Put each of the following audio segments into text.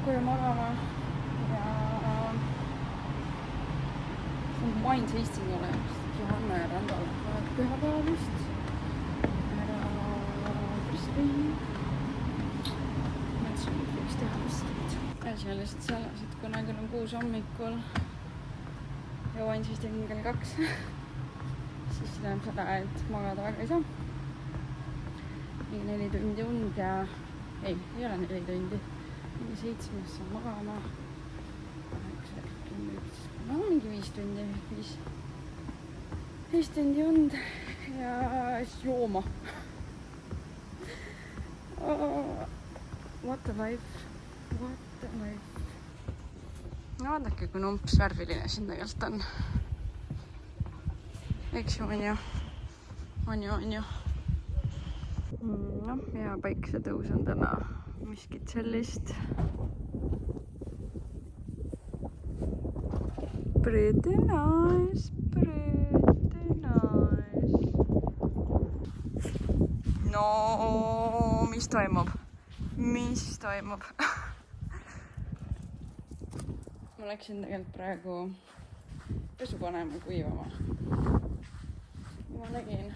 koju magama ja wine tasting olemas Johanna ja Randal pühapäeval vist ära Brisbane'i. Mõtlesin, et võiks teha lihtsalt. Asi on lihtsalt selles, et kuna küll on 6 hommikul ja wine tasting kell 2, siis tähendab seda, et magada väga ei saa. 4 tundi und ja ei ole 4 tundi. 7 saan magama. No mingi 5 tundi. 5 tundi und ja siis jooma. What a life. What a life. No vaadake, kui numps värviline siin tegelikult on. Eks ju on ju. On ju. No, hea päiksetõus on täna miskit sellist. Pretty nice. No, mis toimub? Ma läksin tegelikult praegu pesu panema kuivama. Ma nägin,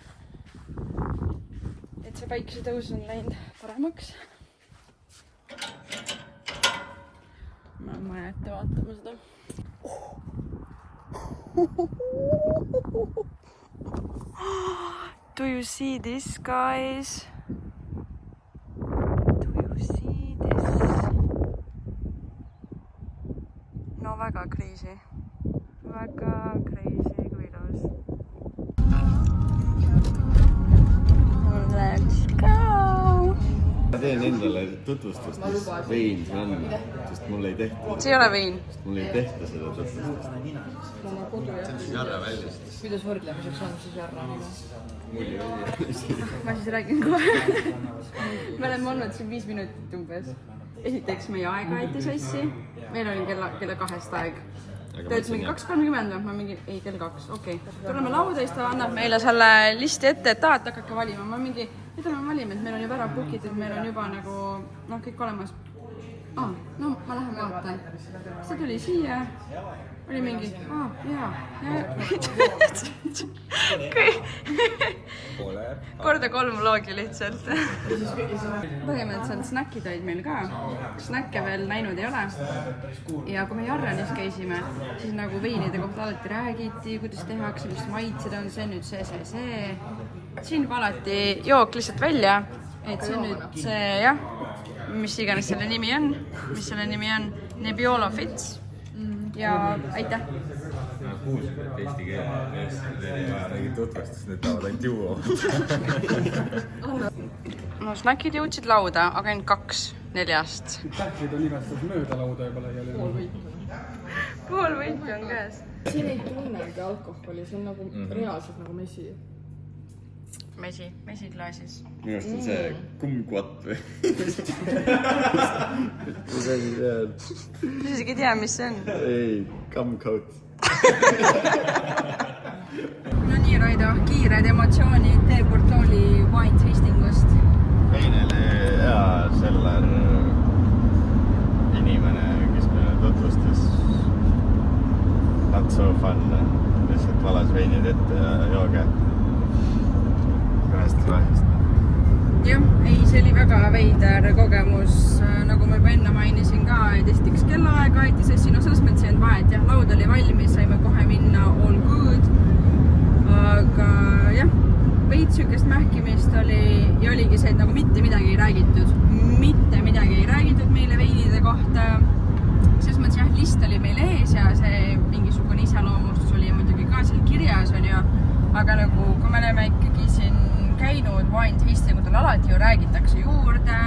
et see päiksetõus on läinud paremaks. Ma jääte vaatama seda. Do you see this, guys? Do you see this? No väga crazy. Väga crazy, kui ilus. Let's go! Ma teen endale tutvustust, mis vein see on, sest mul ei tehta. See ei ole vein. Mul ei tehta seda tutvustust. See on jarra väljast. Kuidas võrdlemiseks on siis jarra nime? Mulli oli. Ma siis räägin kohe. Me oleme olnud siin 5 minutit umbes. Esiteks meie aega aiti sassi. Meil oli kella 2 aeg. Ta ütles mingi 2.30 või? Ma mingi, ei, kell 2, okei. Tuleme lauda, siis ta annab meile selle listi ette, et hakake valima. Ma mingi, mida me valime, et meil on juba ära book'itud, meil on juba nagu, kõik olemas. No ma lähen vaatan. See tuli siia. Oli mingi, jaa. Korda 3 loogi lihtsalt. Põhimõtteliselt snäkkid olid meil ka. Snäkke veel näinud ei ole. Ja kui me Jarranis käisime, siis nagu veinide kohta alati räägiti, kuidas tehakse, mis maitsed on, see nüüd see. Siin valati jook lihtsalt välja, et see nüüd see, jah, mis iganes selle nimi on, Nebbiolo Fits. Ja aitäh! Ma kuulsin, et eesti keele ei vaja räägid tutvustust, need tahavad ainult juua. No snäkid jõudsid lauda, aga ainult 2 4. Tähtlid on igastas mööda lauda juba laiali. Pool võiti on käes. Siin ei tunnegi alkoholi, see on nagu reaalselt nagu mesi. Mesi klaasis. Minu arust on see kummkvatt või? Mis asi see on? Ma isegi ei tea, mis see on. Ei, kumcoat. No nii, Raido, kiired emotsioonid Teeportooli wine tastingust. Vein oli hea seller inimene, kes meile tutvustas. Not so fun. Lihtsalt valas veinid ette ja jooge. Hästi lahjast. Jah, ei, see oli väga veider kogemus, nagu ma juba enne mainisin ka, et esiteks kellaaega aiti sassi, no selles mõttes ei olnud vahet, jah, laud oli valmis, saime kohe minna all good, aga jah, veits sükest mähkimist oli ja oligi see, et nagu mitte midagi ei räägitud meile veinide kohta, selles mõttes jah, list oli meil ees ja see mingisugune iseloomustus oli muidugi ka seal kirjas, on ju, aga nagu kui me oleme ikkagi siin käinud wine tastingutel, alati ju räägitakse juurde,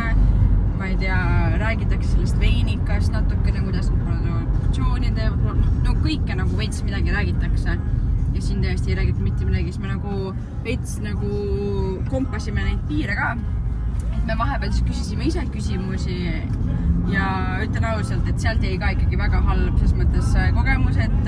ma ei tea, räägitakse sellest veinikast natukene, kuidas produktsioonid teeb, no kõike nagu veits midagi räägitakse ja siin tõesti ei räägita mitte midagi, siis me nagu veits nagu kompasime neid piire ka, et me vahepeal siis küsisime ise küsimusi ja ütlen ausalt, et sealt jäi ka ikkagi väga halb selles mõttes kogemus, et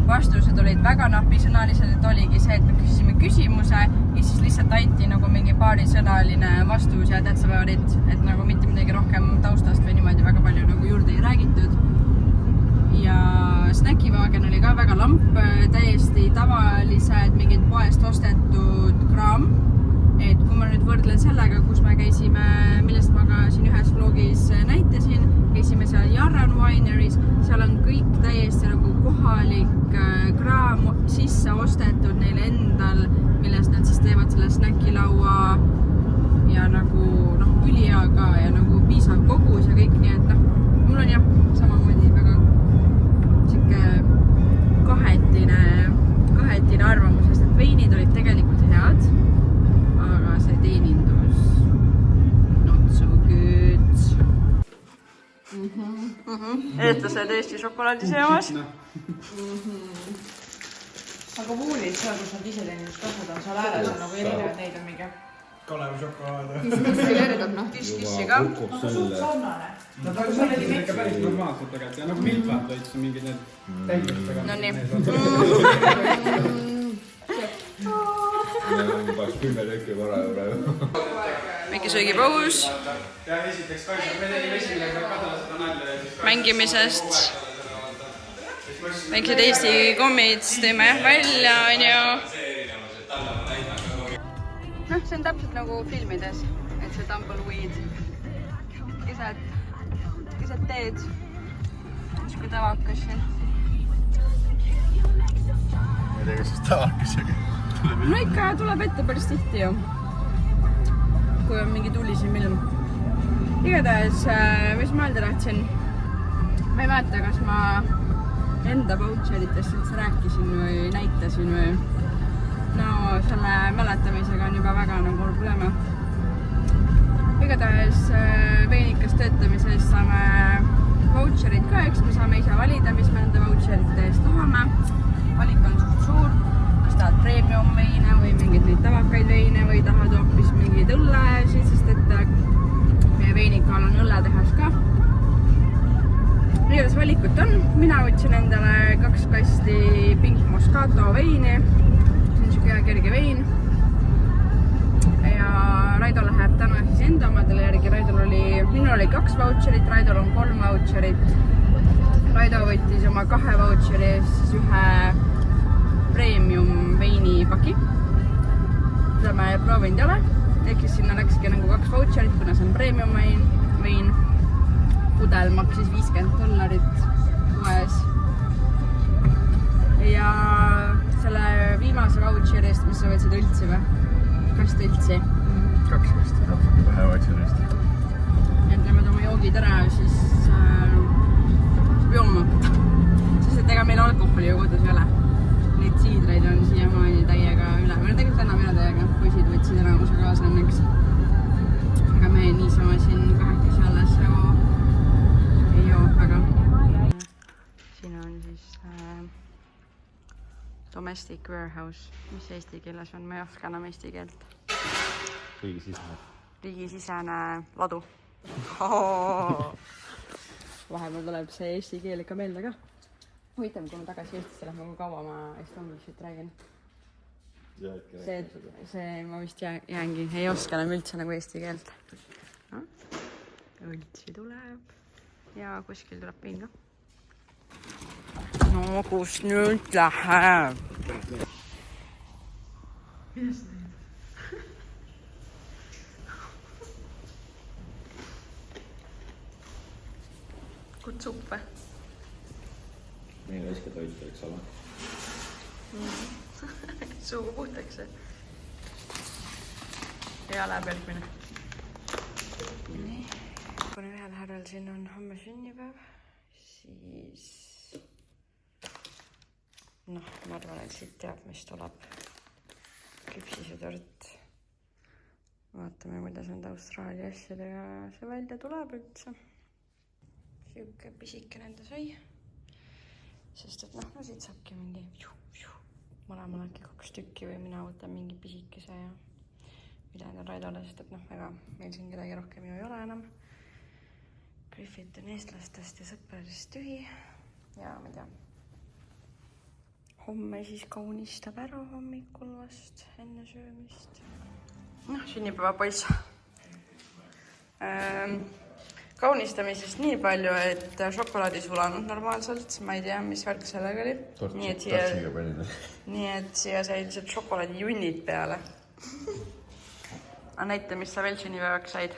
vastused olid väga napisõnalised, et oligi see, et me küsisime küsimuse ja siis lihtsalt anti nagu mingi paarisõnaline vastus ja that's about it, et nagu mitte midagi rohkem taustast või niimoodi väga palju nagu juurde ei räägitud. snäkivaagen oli ka väga lamp, täiesti tavalised mingid poest ostetud kraam. Et kui ma nüüd võrdlen sellega, kus me käisime, millest ma ka siin ühes vlogis näitasin, käisime seal Yarran Wineries, seal on kõik täiesti nagu kohalik kraam sisse ostetud neile endal, millest nad siis teevad selle snäkilaua ja nagu üliaga ja nagu piisav kogus ja kõik, nii et mul on jah, samamoodi väga siuke kahetine arvamus, sest et veinid olid tegelikult head, aga see teenindus not so good. Eestlased Eesti šokolaadi seemas. Aga vuulid seal, kus nad ise teenindust kasvada on, seal ääres on nagu erinevad, neid on mingi Kalevi šokolaad. Kissi lerdab, Kissi ka. Aga suht sarnane. Nad on ikka päris normaalsed tegelikult ja nagu miltvad lõid siin mingid need täitustega. No nii. Umbes 10 tükki vara praegu. Mingi söögipaus. Ja esiteks kaisa, me tegime esimene kadala seda nalja ja siis Mängimisest. Väiksed Eesti kommid teeme välja, on ju. See on täpselt nagu filmides, et see tumbleweed keset teed. Niisugune tavakas siin. Ma ei tea, kas siis tavakas, aga No ikka tuleb ette päris tihti ju, kui on mingi tulisem ilm. Igatahes, mis ma öelda tahtsin, ma ei mäleta, kas ma enda voucheritest üldse rääkisin või näitasin või no selle mäletamisega on juba väga nagu probleeme. Igatahes veinikas töötamise eest saame voucherid ka, eks me saame ise valida, mis me nende voucherite eest tahame. Valik on suht suur, kas tahad premium veine või mingid neid tavakaid veine või tahad hoopis mingid õllesid, sest et meie veinikal on õlletehas ka. Igatahes valikut on, mina võtsin endale 2 kasti Pink Moscato veini. Hea kerge vein ja Raido läheb täna siis enda omadele järgi. Minul oli 2 voucherit, Raidol on 3 voucherit. Raido võttis oma 2 voucheri siis ühe premium veini paki. Seda ma proovinud ei ole. Ehk siis sinna läkski nagu 2 voucherit, kuna see on premium vein. Pudel maksis $50 poes. Ja selle viimase voucheri eest, mis sa võtsid õltsi või? Kast õltsi? 2 kasti, vähe voucherist. Et me toome joogid ära, siis saab jooma hakata. Sest et ega meil alkoholi ju kodus ei ole. Neid siidreid on siiamaani täiega üle. Meil on tegelikult enam üle täiega. Poisid võtsid enamuse kaasa õnneks. Aga me niisama siin kahekesi alles ei joo väga. Siin on siis domestic warehouse, mis eesti keeles on, ma ei oska enam eesti keelt. Riigisisene ladu. Vahepeal tuleb see eesti keel ikka meelde ka. Huvitav, kui ma tagasi Eestisse lähen, kui kaua ma estonglisit räägin. See ma vist jäängi, ei oska enam üldse nagu eesti keelt. Õltsi tuleb ja kuskil tuleb vein ka. No kus nüüd läheb? Kuidas neid? Kutsub või? Meil hästi toitu, eks ole. Suugu puhtaks. Hea läheb jälgmine. Kui ühel härral siin on homme sünnipäev, siis ma arvan, et siit teab, mis tuleb. Küpsisutort. Vaatame, kuidas need Austraalia asjadega see välja tuleb üldse. Siuke pisike nende sai. Sest et no siit saabki mingi mõlemal äkki 2 tükki või mina võtan mingi pisikese ja ülejäänud on Raidole, sest et ega meil siin kedagi rohkem ju ei ole enam. Griffith on eestlastest ja sõpradest tühi ja ma ei tea. Homme siis kaunistab ära hommikul vast enne söömist. Sünnipäeva poiss. kaunistamisest nii palju, et šokolaadi sulanud normaalselt. Ma ei tea, mis värk sellega oli. Nii et siia sai lihtsalt šokolaadi junnid peale. Aga näita, mis sa veel sünnipäevaks said.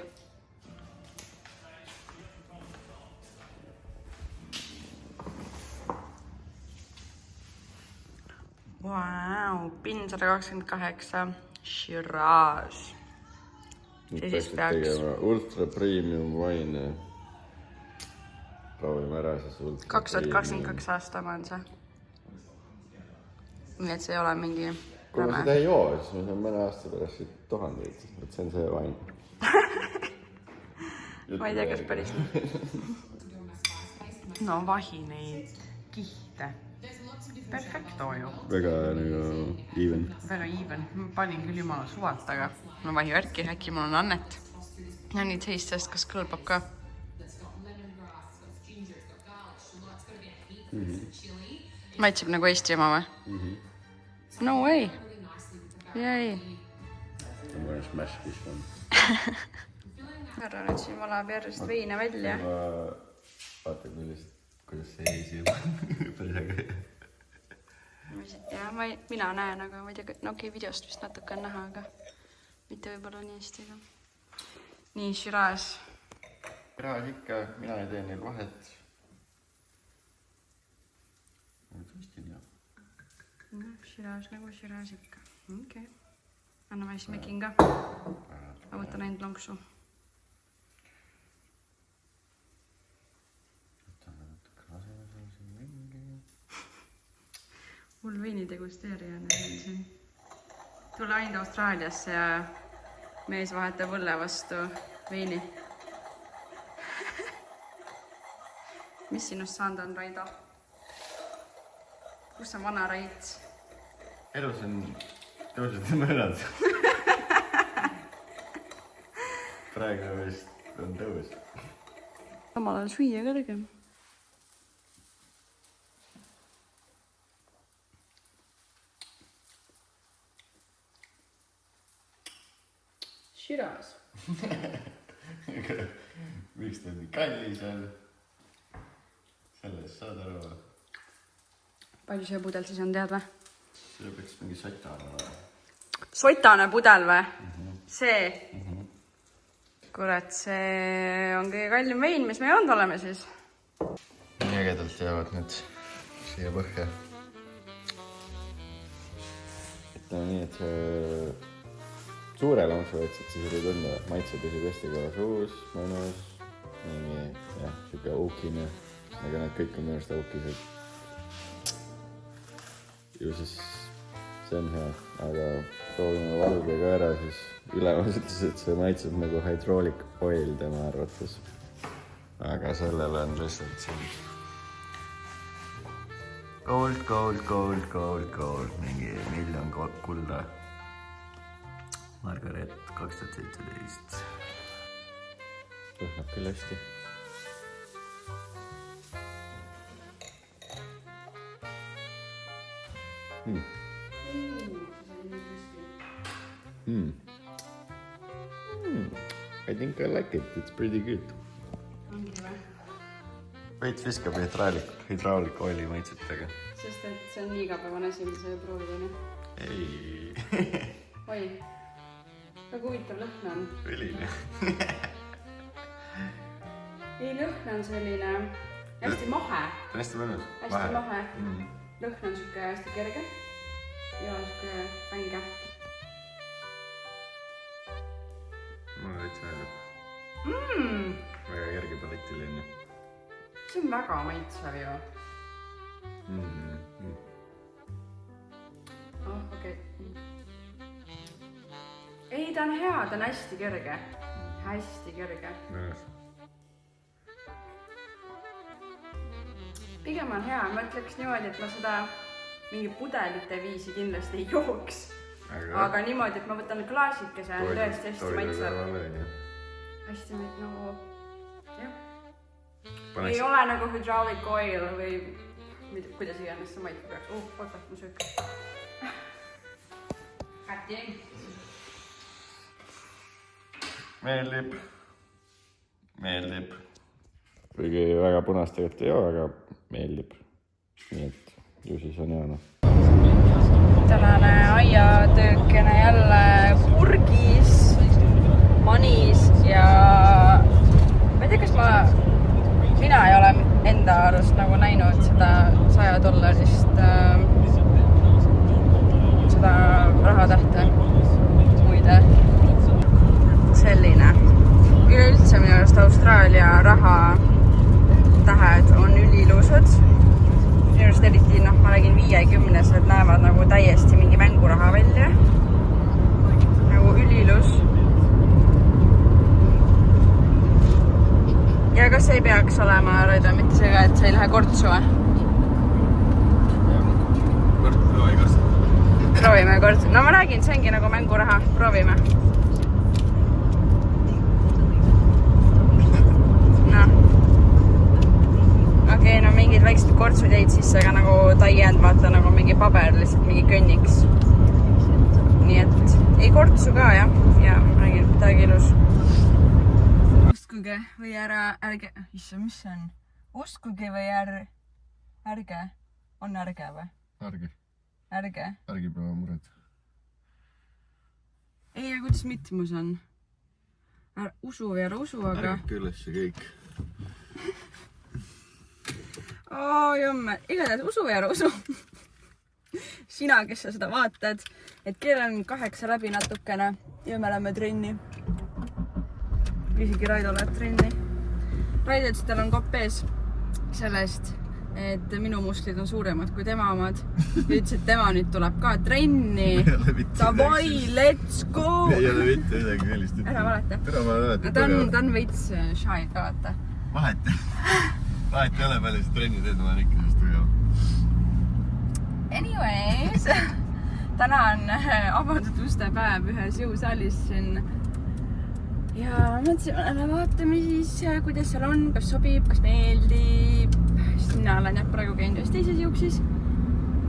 Wow, PIN 128 Shiraz. Peaks tegema ultra premium wine. Proovime ära siis ultra 2022 aasta on see. Nii et see ei ole mingi... Kui ma seda ei joo, siis ma saan mõne aasta pärast 1000, et see on see wine. Ma ei tea, kas päris no vahi neid kihte. Perfecto ju. Väga nagu even. Väga even. Ma panin küll jumala suvalt, aga ma vahi värki, äkki mul on annet. Ja nüüd seistest, kas kõlbab ka? Maitseb nagu Eesti oma või? No way. Jäi. I'm gonna smash this one. Härra nüüd siin valab järjest veine välja. Vaata, kuidas see eesi juba. Mina näen, aga ma ei tea, no okei, videost vist natuke on näha, aga mitte võib-olla nii hästi. Nii, Shiraz. Shiraz ikka, mina ei tee neil vahet. Shiraz nagu Shiraz ikka. Okei. Anname siis mekin ka. Ma võtan ainult lonksu. Mul veinidegusteerija on siin. Tule ainult Austraaliasse ja mees vahetab õlle vastu veini. Mis sinust saanud on, Raido? Kus on vana Raits? Elus on tõusnud ja mõelnud. Praegu vist on tõus. Samal ajal süüa ka tegema. Shiraz. Miks ta nii kallis on? Sellest saad aru. Palju see pudel siis on, tead või? See peaks mingi sotane või? Sotane pudel või? See? Kurat, see on kõige kallim vein, mis me joonud oleme siis. Nii ägedalt jäävad nüüd siia põhja. Ütleme nii, et see suure lonksu võtsid, siis oli tunda, maitse püsib hästi kõva suus, mõnus, mingi, jah, siuke aukine, aga need kõik on mõnust aukised. Ju siis see on hea, aga proovime valge ka ära, siis ülemas ütles, et see maitseb nagu hydraulic oil tema arvates. Aga sellele on lihtsalt siin gold, mingi miljon kulda. Margaret 2017. Lõhnab küll hästi. I think I like it, it's pretty good. Veits viskab hydraulic oili maitsetega. Sest et see on nii igapäevane asi, mida sa ei proovid, on? Ei. Oi. Väga huvitav lõhn on. Üline. Ei, lõhn on selline hästi mahe. Ta on hästi mõnus. Hästi mahe. Lõhn on siuke hästi kerge. Ja siuke vänge. Mulle veits meeldib. Väga kerge paletiline. See on väga maitsev ju. Okei. Ei, ta on hea, ta on hästi kerge. Hästi kerge. Pigem on hea, ma ütleks niimoodi, et ma seda mingi pudelite viisi kindlasti ei jooks. Aga niimoodi, et ma võtan klaasikese ja tõesti hästi maitsev. Hästi nagu, jah. Ei ole nagu hydraulic oil või kuidas iganes see maitse peaks. Oota, ma söök. Kätjeng. Meeldib. kuigi väga punast tegelikult ei ole, aga meeldib. Nii et ju siis on hea noh. Tänane aiatöökene jälle purgis, manis ja ma ei tea, kas mina ei ole enda arust nagu näinud seda $100 seda rahatähte, muide. Selline. Üleüldse minu arust Austraalia rahatähed on ülilusad. Minu arust eriti, ma räägin 50-sed näevad nagu täiesti mingi mänguraha välja. Nagu ülilus. Ja kas ei peaks olema, Raido, mitte see ka, et see ei lähe kortsu või? Proovime kortsu. No ma räägin, see ongi nagu mänguraha. Proovime. Okei, no mingid väiksed kortsud jäid sisse, aga nagu ta ei jäänud vaata nagu mingi paber, lihtsalt mingi könniks. Nii et ei kortsu ka, jah. Ja räägin, midagi ilus. Uskuge või ärge. Issa, mis see on? Uskuge või ärge? On ärge või? Ärge. Ärge? Ärge pole mured. Ei, aga kuidas mitmus on? Usu või ära usu, aga... Ärge üles kõik. Jomme, igatahes usu või ära usu. Sina, kes sa seda vaatad, et kell on 8 läbi natukene ja me läheme trenni. Isegi Raido läheb trenni. Raido ütles, et tal on kopp ees sellest, et minu musklid on suuremad kui tema omad. Ja ütles, et tema nüüd tuleb ka trenni. Davai, let's go! Ei ole mitte midagi sellist. Ära valeta. Ta on veits shy ka, vaata. Vahet ei ole palju see trenni teed, ma olen ikka sest tugev. Anyways, täna on avatud uste päev ühes jõusaalis siin. Ja mõtlesime, vaatame siis, kuidas seal on, kas sobib, kas meeldib. Mina olen jah praegu käinud ühes teises jõuksis.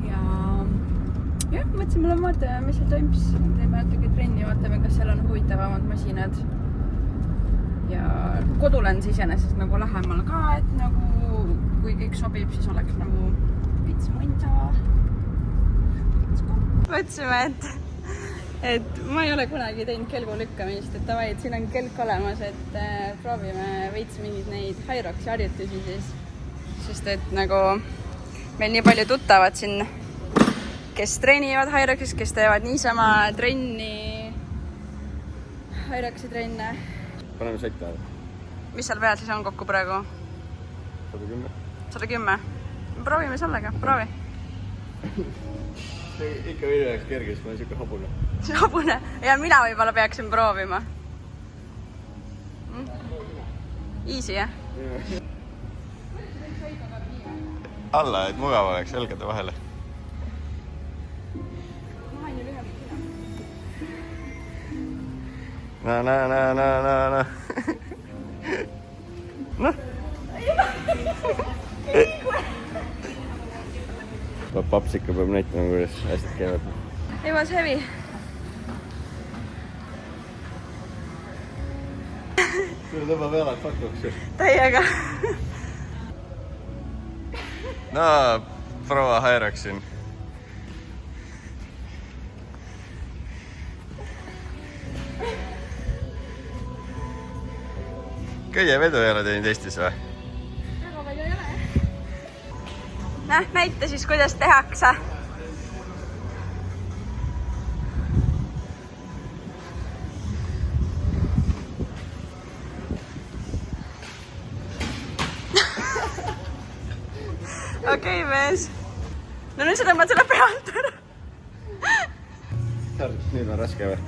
Ja mõtlesime, vaatame, mis seal toimus. Teeme natuke trenni, vaatame, kas seal on huvitavamad masinad. Ja kodulens iseenesest nagu lähemal ka, et nagu kui kõik sobib, siis oleks nagu vits mõnda. Mõtlesime, et ma ei ole kunagi teinud kelgu lükkamist, et davai, et siin on kelk olemas, et proovime veits mingid neid Hyroxi harjutusi siis. Sest et nagu meil nii palju tuttavad siin, kes treenivad Hyroxis, kes teevad niisama trenni, Hyroxi trenne. Paneme sekta. Mis seal peal siis on kokku praegu? 110. 110? Proovime sellega, proovi. Ikka veel oleks kerge, sest ma olen siuke hobune. Hobune? Ja mina võib-olla peaksin proovima. Easy, jah? Alla, et mugav oleks jalgade vahele. Na. Noh. Paps ikka peab näitama, kuidas asjad käivad. It was heavy. Tule tõmba pealad pakuks ju. Täiega. No, proua Hyroxin. Köievedu ei ole teinud Eestis või? Väga palju ei ole. Näita siis, kuidas tehakse. Okei, mees. No nüüd sa tõmbad selle pealt ära. Nüüd on raske või?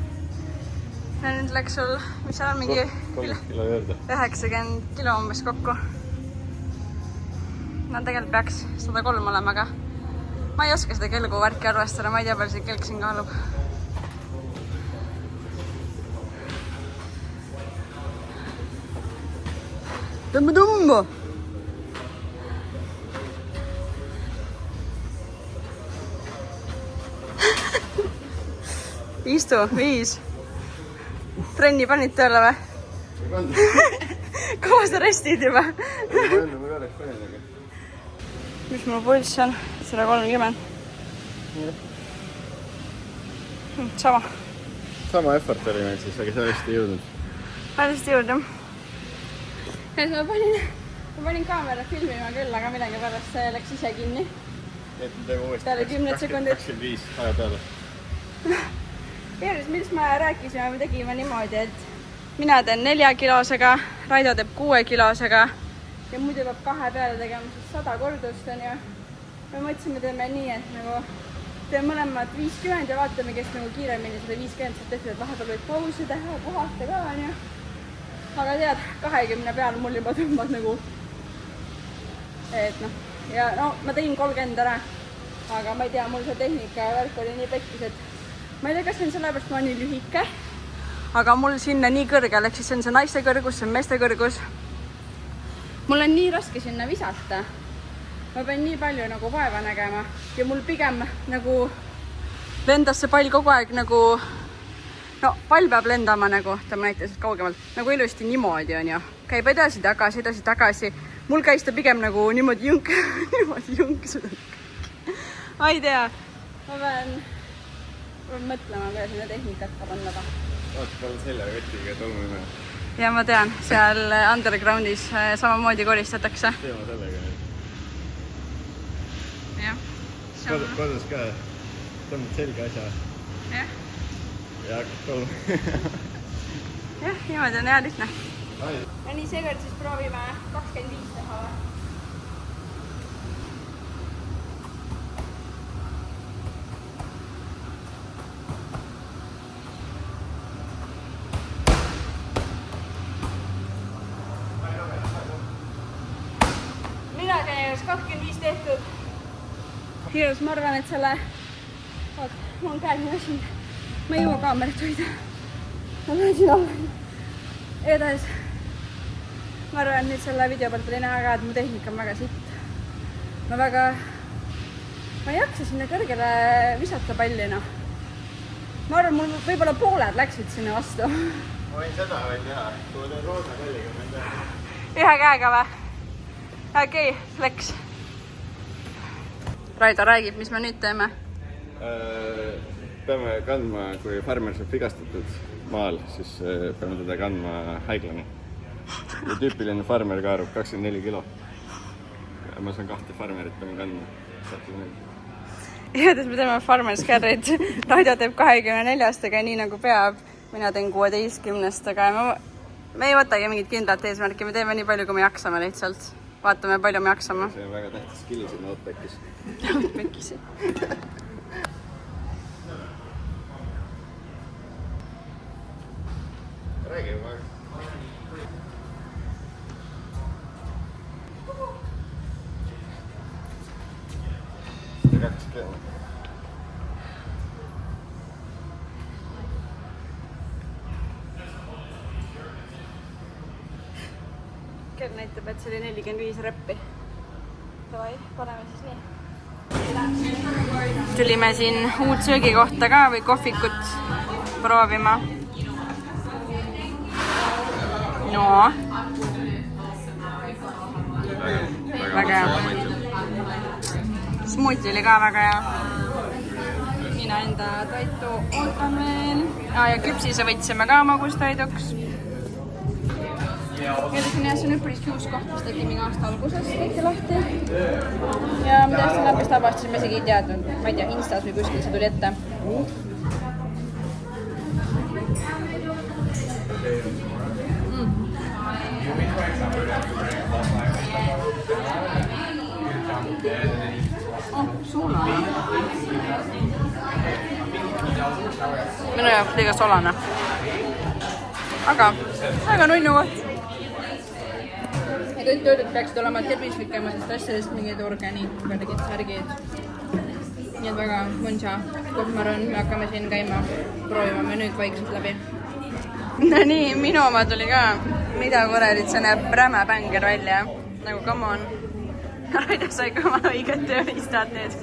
No nüüd läks sul, mis seal on mingi 3 kilo juurde. 90 kilo umbes kokku. No tegelikult peaks 103 olema, aga ma ei oska seda kelgu värki arvestada, ma ei tea, palju see kelg siin kaalub. Tõmba! Istu, 5. Trenni panid tööle või? kaua sa restid juba? ma enne ma korraks panin, aga... Mis mul pulss on? 130. Sama. Sama effort oli meil siis, aga sa hästi ei jõudnud. Hästi jõudnud. Ja siis ma panin kaamera filmima küll, aga midagi pärast see läks ise kinni. Et me teeme uuesti. Peale 10 sekundit. 25 aja peale. Eeris, mis me rääkisime, me tegime niimoodi, et mina teen 4-kilosega, Raido teeb 6-kilosega ja muidu peab 2 peale tegema siis 100 kordust, on ju. Me mõtlesime, teeme nii, et nagu teeme mõlemad 50 ja vaatame, kes nagu kiiremini seda 50 saab tehtud, et vahepeal võid pausi teha, puhata ka, on ju. Aga tead, 20 peal mul juba tõmbas nagu, et noh, ja no ma tegin 30 ära, aga ma ei tea, mul see tehnika värk oli nii pekkis, et ma ei tea, kas see on sellepärast, ma nii lühike, aga mul sinna nii kõrgel, ehk siis see on see naiste kõrgus, see on meeste kõrgus. Mul on nii raske sinna visata. Ma pean nii palju nagu vaeva nägema ja mul pigem nagu lendas see pall kogu aeg nagu, no pall peab lendama nagu, ta näitas kaugemalt, nagu ilusti niimoodi on ju. Käib edasi, tagasi. Mul käis ta pigem nagu niimoodi junk seda. Ma ei tea, ma pean mõtlema, kuidas seda tehnikat ka panna. Vaata, tal selle võtiga tolmuime. Ja ma tean, seal undergroundis samamoodi koristatakse. Teema sellega. Jah. Kodus ka tõmbad selge asja. Jah. Ja hakkad tolmu. Jah, niimoodi on hea lihtne. Ai. Ja nii seekord siis proovime 25 teha. Mina käin 25 tehtud. Hirus, ma arvan, et selle... Oot, mul on käed nii väsinud. Ma ei jõua kaamerat hoida. Ma lähen siin alla. Edes. Ma arvan, et nüüd selle video pealt oli näha ka, et mu tehnika on väga sitt. Ma ei jaksa sinna kõrgele visata pallina. Ma arvan, mul võib-olla pooled läksid sinna vastu. Ma võin seda veel teha. Kui teed roosa palliga, ma ei tea. Ühe käega või? Okei, flex. Raido räägib, mis me nüüd teeme. Peame kandma, kui farmer saab vigastatud maal, siis peame teda kandma haiglani. Ja tüüpiline farmer kaarub 24 kilo. Ja ma saan 2 farmerit peame kandma. Igatahes me teeme farmers carry't. Raido teeb 24-stega nii nagu peab. Mina teen 16-stega. Me ei võtagi mingit kindlat eesmärki. Me teeme nii palju, kui me jaksame lihtsalt. Vaatame, palju me jaksame. See on väga tähtis skill siin Outbackis. Outbackis. Räägi juba. Seda kaks keele. Kell näitab, et see oli 45 reppi. Davai, paneme siis nii. Tulime siin uut söögikohta ka või kohvikut proovima. No. Väga hea. Smuuti oli ka väga hea. Mina enda toitu ootan veel. Ja küpsise võtsime ka magustoiduks. Ja see on üpris uus koht, mis tegi mingi aasta alguses kõike lahti. Ja ma täiesti läbist avastasime, isegi ei teadnud, ma ei tea, Instas või kuskil see tuli ette. Solane. Minu jaoks liiga solane. Aga nunnu koht. Ja kõik toidud peaksid olema tervislikemast asjadest, mingid organid, mõnegid särgid. Nii et väga mõnsa kohmaron, me hakkame siin käima, proovima menüüd vaikselt läbi. No nii, minu oma tuli ka. Mida kuradit, see näeb räme bänger välja. Nagu come on. Raido sai ka oma õiget tööriistad nüüd.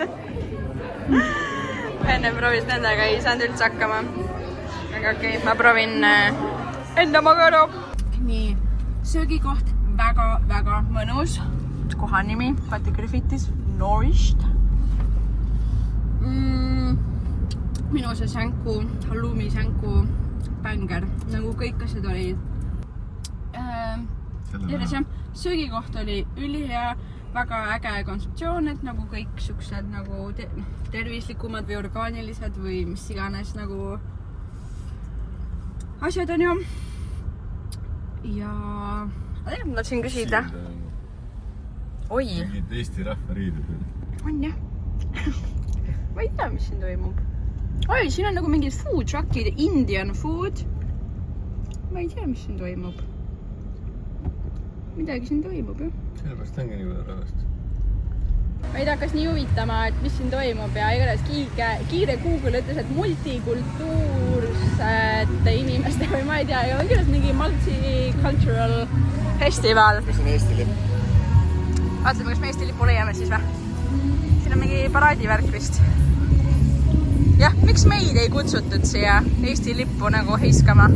Enne proovis nendega, ei saanud üldse hakkama. Aga okei, ma proovin enda magara. Nii, söögikoht väga mõnus. Koha nimi, Kati Griffithis, Nourished. Minu see sänku, halloumi sänku bänger, nagu kõik asjad olid. Söögikoht oli ülihea, väga äge kontseptsioon, et nagu kõik siuksed nagu tervislikumad või orgaanilised või mis iganes nagu asjad on ju. Ja ma tahtsin küsida. Oi. Mingid Eesti rahva riided. On jah. Ma ei tea, mis siin toimub. Oi, siin on nagu mingid food truckid, Indian food. Ma ei tea, mis siin toimub. Midagi siin toimub, jah. Sellepärast ongi nii palju rahvast. Meid hakkas nii huvitama, et mis siin toimub ja igatahes kiire Google ütles, et multikultuursete inimeste või ma ei tea, ja igatahes mingi multicultural festival. Mis on Eesti lipp? Vaatame, kas me Eesti lipu leiame siis või? Siin on mingi paraadivärk vist. Jah, miks meid ei kutsutud siia Eesti lippu nagu heiskama?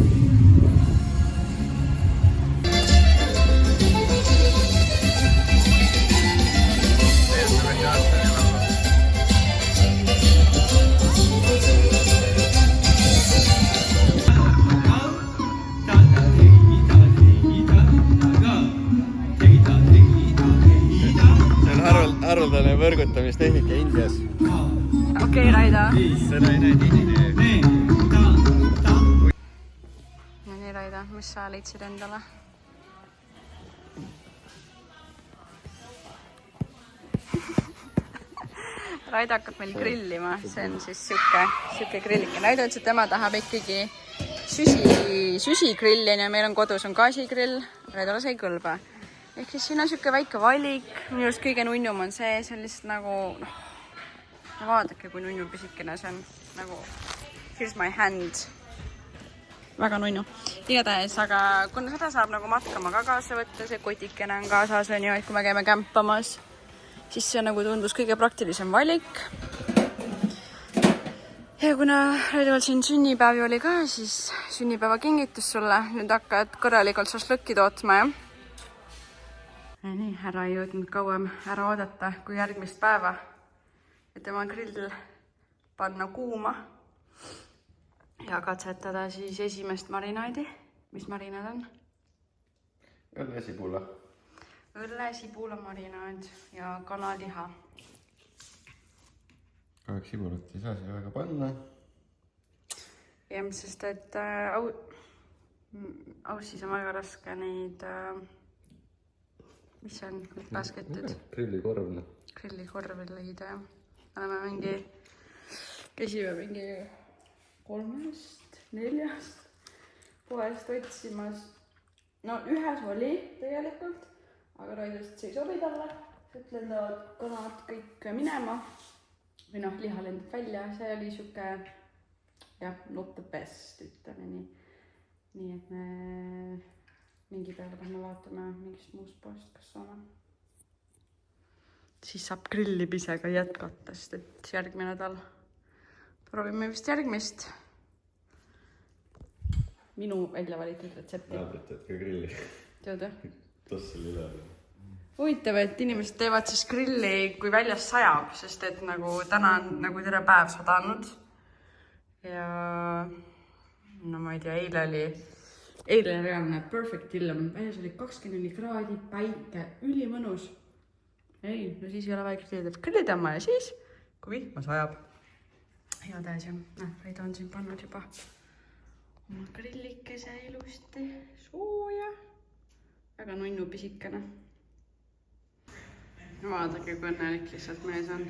Haruldane võrgutamistehnika Indias. Okei, Raida. Seda ei näe tihti. No nii, Raida, mis sa leidsid endale? Raida hakkab meil grillima, see on siis siuke grillike. Raida ütles, et tema tahab ikkagi süsigrilli ja meil on kodus on gaasigrill. Raidale see ei kõlba. Ehk siis siin on siuke väike valik. Minu arust kõige nunnum on see on lihtsalt nagu, vaadake, kui nunnu pisikene see on. Nagu, here's my hand. Väga nunnu. Igatahes, aga kuna seda saab nagu matkama ka kaasa võtta, see kotikene on kaasas, on ju, et kui me käime kämpamas, siis see nagu tundus kõige praktilisem valik. Ja kuna Raidoval siin sünnipäevi oli ka, siis sünnipäeva kingitus sulle. Nüüd hakkad korralikult šašlõkki tootma, jah? Nii, härra ei jõudnud kauem ära oodata kui järgmist päeva, et tema grill panna kuuma ja katsetada siis esimest marinaadi. Mis marinaad on? Õlle sibula. Õlle sibula marinaad ja kanaliha. Kaheks sibulat ei saa siia väga panna. Jah, sest et aussis on väga raske neid... Mis on lasketud? Grillikorv. Grillikorvi leida, jah. Oleme käisime mingi 3-4 poest otsimas. No ühes oli tegelikult, aga Raidast see ei sobi talle. Sealt lendavad kanad kõik minema. Või liha lendab välja. See oli siuke, jah, not the best, ütleme nii. Nii et me... mingi peale me vaatame mingist muust poest, kas saame. Siis saab grillipisega jätkata, sest et järgmine nädal proovime vist järgmist minu välja valitud retsepti. Naabrit, et ka grilli. Tead jah? Tossel üle. Huvitav, et inimesed teevad siis grilli, kui väljas sajab, sest et nagu täna on nagu terve päev sadanud. Ja no ma ei tea, eile reaalne perfect ilm, väljas oli 24 kraadi, päike, ülimõnus. Ei, no siis ei ole vaja grillidama ja siis, kui vihma sajab. Hea täis ja Raida on siin pannud juba oma grillikese ilusti sooja. Väga nunnu pisikene. Vaadake, kui õnnelik lihtsalt mees on.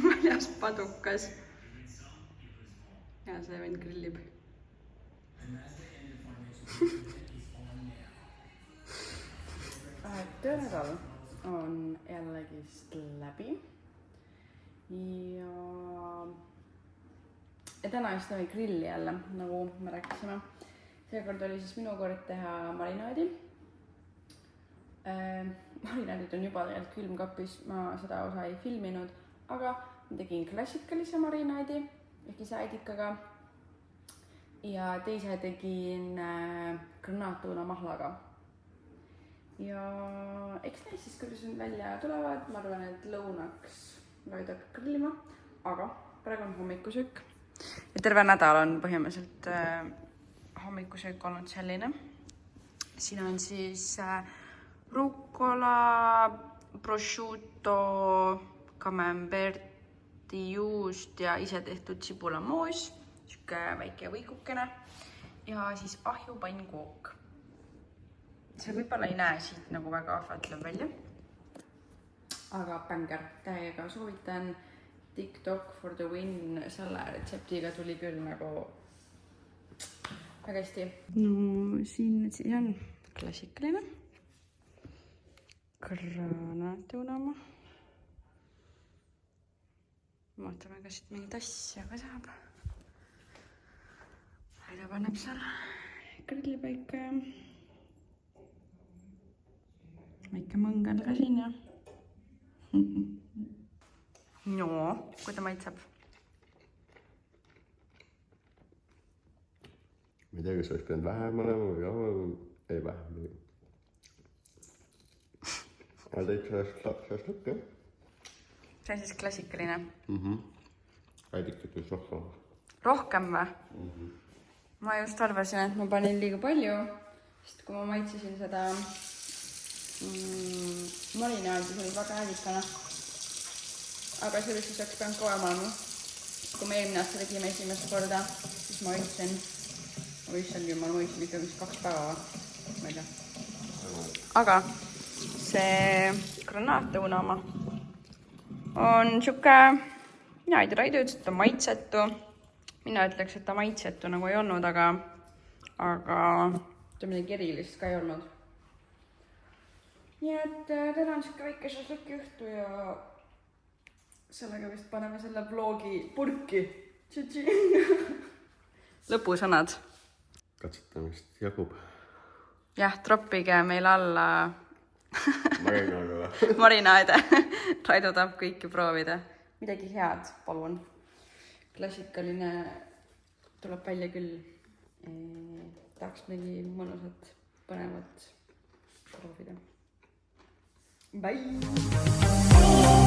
Väljas padukas. Ja see vend grillib. Töönädal on jällegist läbi ja täna just oli grilli jälle, nagu me rääkisime. Seekord oli siis minu kord teha marinaadi. Marinaadid on juba tegelikult külmkapis, ma seda osa ei filminud, aga ma tegin klassikalise marinaadi ehk ise äidikaga. ja teise tegin granaattuuna mahlaga. Ja eks näis siis, kuidas nüüd välja tulevad. Ma arvan, et lõunaks vaid hakkab grillima, aga praegu on hommikusöök. Ja terve nädal on põhimõtteliselt hommikusöök olnud selline. Siin on siis rucola, prosciutto, camemberti juust ja ise tehtud sibulamoos. Siuke väike võikukene ja siis ahjupannkook. See võib-olla ei näe siit nagu väga ahvatlev välja. Aga bänger, täiega soovitan. TikTok for the win selle retseptiga tuli küll nagu väga hästi. No siin siis on klassikaline granaattuuna. Vaatame, kas siit mingit asja ka saab. Aida paneb seal grillipaika ja väike mõngel ka siin ja. No, kui ta maitseb? Ma ei tea, kas oleks pidanud vähem olema või kauem. Ei vähem. Aga täitsa šašlõkk, jah? See on siis klassikaline. Äidikad võis rohkem. Rohkem või? Ma just arvasin, et ma panin liiga palju, sest kui ma maitsesin seda marinaadi, see oli väga ädikana. Aga sellest siis oleks pidanud kauem olema. Kui me eelmine aasta tegime esimest korda, siis ma hoidsin, ma hoidsin ikka vist 2 päeva. Ma ei tea. Aga see granaattuuna oma on siuke, mina ei tea, Raido ütles, et ta maitsetu. Mina ütleks, et ta maitsetu nagu ei olnud, aga ta midagi erilist ka ei olnud. Nii et täna on siuke väike šašlõki õhtu ja sellega vist paneme selle vlogi purki. Lõpusõnad. Katsetamist jagub. Jah, troppige meil alla Marinaadele. marinaade. Raido tahab kõiki proovida. Midagi head, palun. Klassikaline tuleb välja küll. Tahaks midagi mõnusat, põnevat proovida. Bye!